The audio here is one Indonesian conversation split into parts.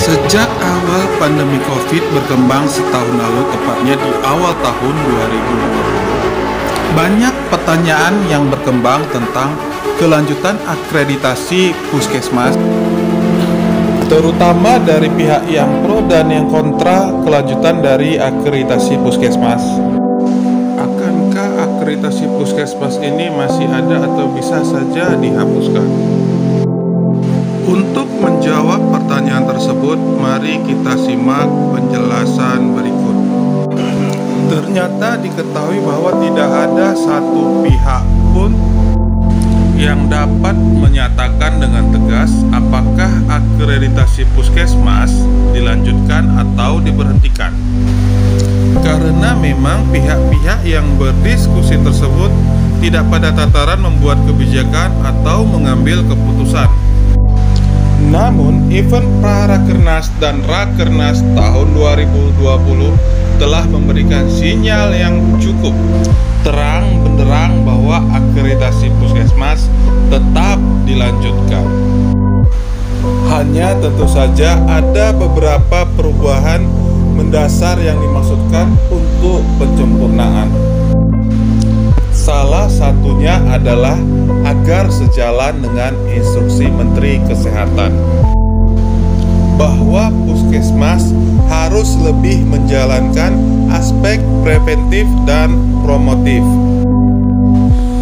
Sejak awal pandemi COVID berkembang setahun lalu, tepatnya di awal tahun 2020, banyak pertanyaan yang berkembang tentang kelanjutan akreditasi puskesmas, terutama dari pihak yang pro dan yang kontra kelanjutan dari akreditasi puskesmas. Akankah akreditasi puskesmas ini masih ada atau bisa saja dihapuskan? Untuk menjawab pertanyaan tersebut, mari kita simak penjelasan berikut. Ternyata diketahui bahwa tidak ada satu pihak pun yang dapat menyatakan dengan tegas apakah akreditasi puskesmas dilanjutkan atau diberhentikan. Karena memang pihak-pihak yang berdiskusi tersebut tidak pada tataran membuat kebijakan atau mengambil keputusan. Namun, event Pra-Rakernas dan Rakernas tahun 2020 telah memberikan sinyal yang cukup terang benderang bahwa akreditasi puskesmas tetap dilanjutkan. Hanya tentu saja ada beberapa perubahan mendasar yang dimaksudkan untuk penyempurnaan. Salah satunya adalah agar sejalan dengan instruksi Menteri Kesehatan bahwa puskesmas harus lebih menjalankan aspek preventif dan promotif.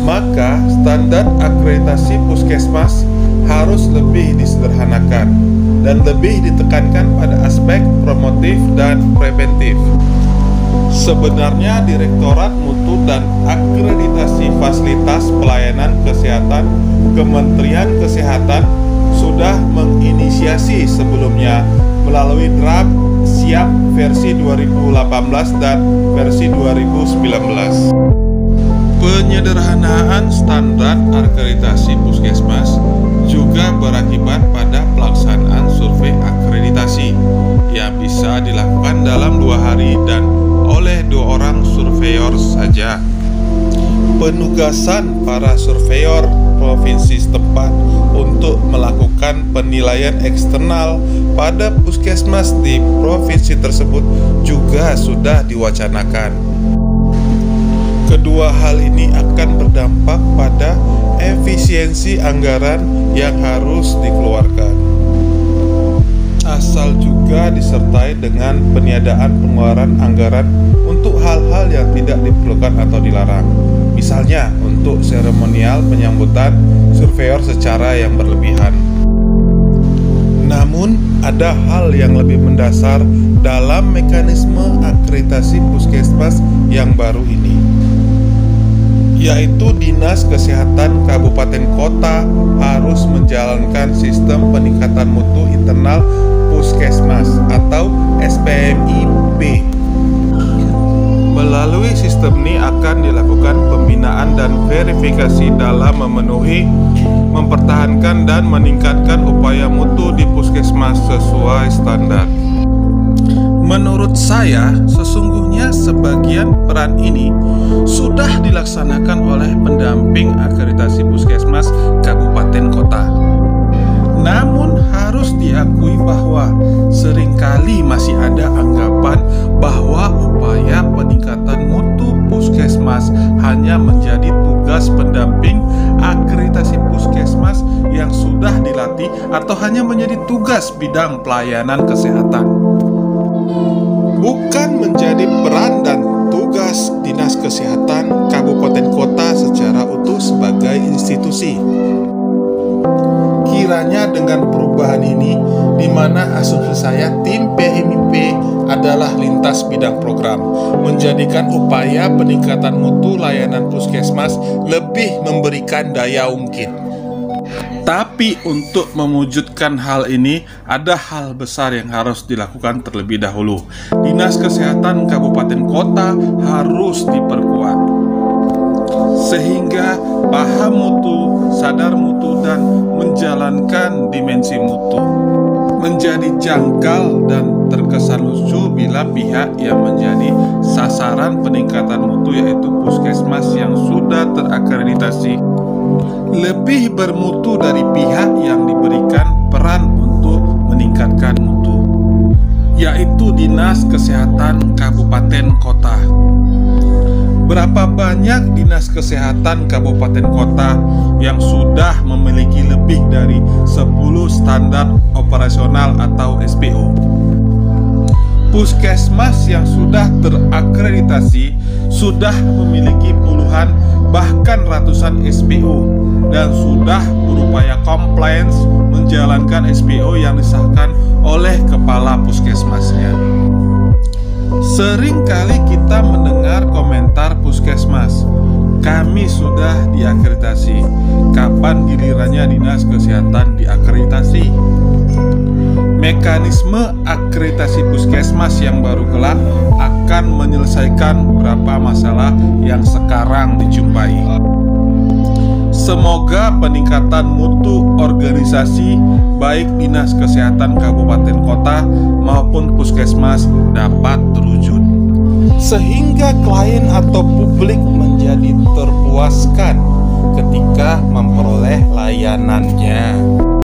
Maka standar akreditasi puskesmas harus lebih disederhanakan dan lebih ditekankan pada aspek promotif dan preventif. Sebenarnya Direktorat Mutu dan Akreditasi Fasilitas Pelayanan Kesehatan Kementerian Kesehatan sudah menginisiasi sebelumnya melalui draft siap versi 2018 dan versi 2019. Penyederhanaan standar akreditasi puskesmas juga berakibat pada pelaksanaan survei akreditasi yang bisa dilakukan dalam 2 hari dan oleh 2 orang surveyor saja. Penugasan para surveyor provinsi setempat untuk melakukan penilaian eksternal pada puskesmas di provinsi tersebut juga sudah diwacanakan. Kedua hal ini akan berdampak pada efisiensi anggaran yang harus dikeluarkan, asal juga disertai dengan peniadaan pengeluaran anggaran untuk hal-hal yang tidak diperlukan atau dilarang. Misalnya untuk seremonial penyambutan surveyor secara yang berlebihan. Namun ada hal yang lebih mendasar dalam mekanisme akreditasi puskesmas yang baru ini, yaitu Dinas Kesehatan Kabupaten Kota harus menjalankan sistem peningkatan mutu internal puskesmas atau SPMIP. Melalui sistem ini akan dilakukan pembinaan dan verifikasi dalam memenuhi, mempertahankan dan meningkatkan upaya mutu di puskesmas sesuai standar. Menurut saya, sesungguhnya sebagian peran ini sudah dilaksanakan oleh pendamping akreditasi puskesmas kabupaten kota. Namun harus diakui bahwa seringkali masih ada anggapan bahwa upaya peningkatan mutu puskesmas hanya menjadi tugas pendamping akreditasi puskesmas yang sudah dilatih atau hanya menjadi tugas bidang pelayanan kesehatan, bukan menjadi peran dan tugas Dinas Kesehatan Kabupaten Kota secara utuh sebagai institusi. Kiranya dengan perubahan ini, di mana asumsi saya tim PMIP adalah lintas bidang program, menjadikan upaya peningkatan mutu layanan puskesmas lebih memberikan daya ungkit. Tapi untuk mewujudkan hal ini, ada hal besar yang harus dilakukan terlebih dahulu. Dinas Kesehatan Kabupaten Kota harus diperkuat, sehingga paham mutu, sadar mutu, dan menjalankan dimensi mutu. Menjadi janggal dan terkesan lucu bila pihak yang menjadi sasaran peningkatan mutu, yaitu puskesmas yang sudah terakreditasi, lebih bermutu dari pihak yang diberikan peran untuk meningkatkan mutu. yaitu Dinas Kesehatan Kabupaten Kota. Berapa banyak dinas kesehatan kabupaten kota yang sudah memiliki lebih dari 10 standar operasional atau SPO? Puskesmas yang sudah terakreditasi sudah memiliki puluhan bahkan ratusan SPO dan sudah berupaya compliance menjalankan SPO yang disahkan oleh kepala puskesmasnya. Seringkali kita mendengar komentar puskesmas, kami sudah diakreditasi, kapan gilirannya dinas kesehatan diakreditasi? Mekanisme akreditasi puskesmas yang baru kelak akan menyelesaikan beberapa masalah yang sekarang dijumpai. Semoga peningkatan mutu organisasi baik dinas kesehatan kabupaten kota maupun puskesmas dapat terwujud, sehingga klien atau publik menjadi terpuaskan ketika memperoleh layanannya.